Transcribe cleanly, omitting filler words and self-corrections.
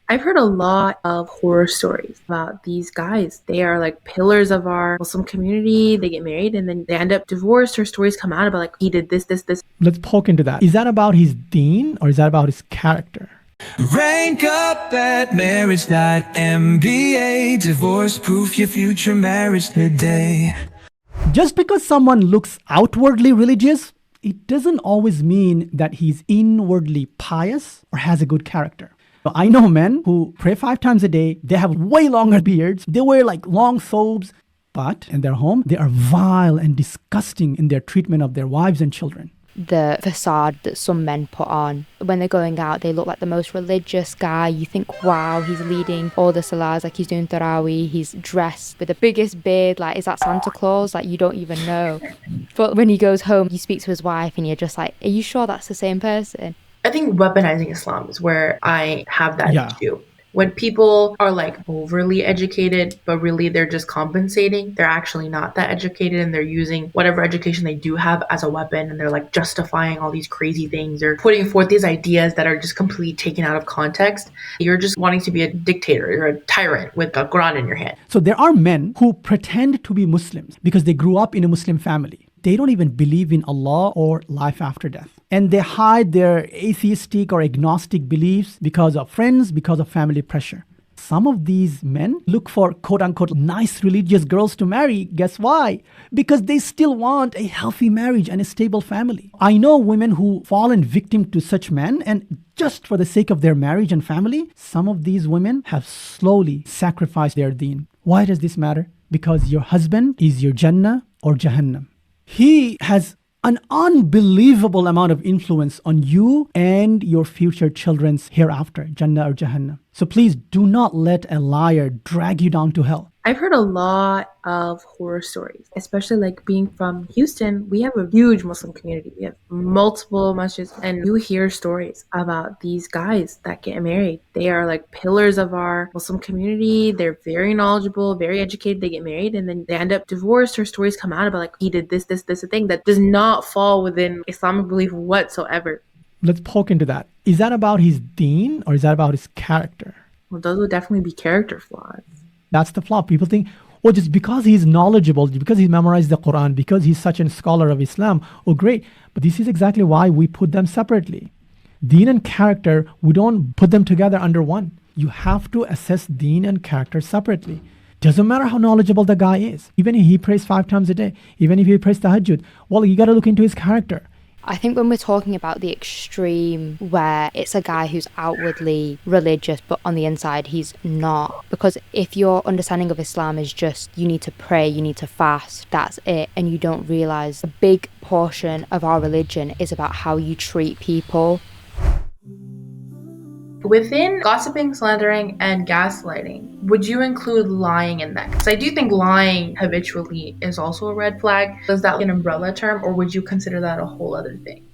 I've heard a lot of horror stories about these guys. They are like pillars of our Muslim community. They get married and then they end up divorced, or stories come out about like he did this. Let's poke into that. Is that about his deen or is that about his character? Rank up at Marriage.MBA. Divorce proof your future marriage today. Just because someone looks outwardly religious, it doesn't always mean that he's inwardly pious or has a good character. I know men who pray 5 times a day, they have way longer beards, they wear like long thobes, but in their home, they are vile and disgusting in their treatment of their wives and children. The facade that some men put on. When they're going out, they look like the most religious guy. You think, wow, he's leading all the salahs, like he's doing tarawih, he's dressed with the biggest beard, like, is that Santa Claus? Like, you don't even know. But when he goes home, you speak to his wife and you're just like, are you sure that's the same person? I think weaponizing Islam is where I have that issue. When people are like overly educated, but really they're just compensating, they're actually not that educated and they're using whatever education they do have as a weapon, and they're like justifying all these crazy things or putting forth these ideas that are just completely taken out of context. You're just wanting to be a dictator, you're a tyrant with the Qur'an in your hand. So there are men who pretend to be Muslims because they grew up in a Muslim family. They don't even believe in Allah or life after death. And they hide their atheistic or agnostic beliefs because of friends, because of family pressure. Some of these men look for quote-unquote nice religious girls to marry. Guess why? Because they still want a healthy marriage and a stable family. I know women who fallen victim to such men, and just for the sake of their marriage and family, some of these women have slowly sacrificed their deen. Why does this matter? Because your husband is your Jannah or Jahannam. He has an unbelievable amount of influence on you and your future children's hereafter, Jannah or Jahannam. So please do not let a liar drag you down to hell. I've heard a lot of horror stories, especially like being from Houston. We have a huge Muslim community. We have multiple masjids, and you hear stories about these guys that get married. They are like pillars of our Muslim community. They're very knowledgeable, very educated. They get married and then they end up divorced, or stories come out about like he did this, a thing that does not fall within Islamic belief whatsoever. Let's poke into that. Is that about his deen or is that about his character? Well, those would definitely be character flaws. That's the flaw. People think, oh, just because he's knowledgeable, because he memorized the Qur'an, because he's such a scholar of Islam, oh, great. But this is exactly why we put them separately. Deen and character, we don't put them together under one. You have to assess deen and character separately. Doesn't matter how knowledgeable the guy is. Even if he prays 5 times a day, even if he prays tahajjud, well, you got to look into his character. I think when we're talking about the extreme where it's a guy who's outwardly religious but on the inside he's not, because if your understanding of Islam is just you need to pray, you need to fast, that's it, and you don't realize a big portion of our religion is about how you treat people. Within gossiping, slandering, and gaslighting, would you include lying in that? Because I do think lying habitually is also a red flag. Is that an umbrella term, or would you consider that a whole other thing?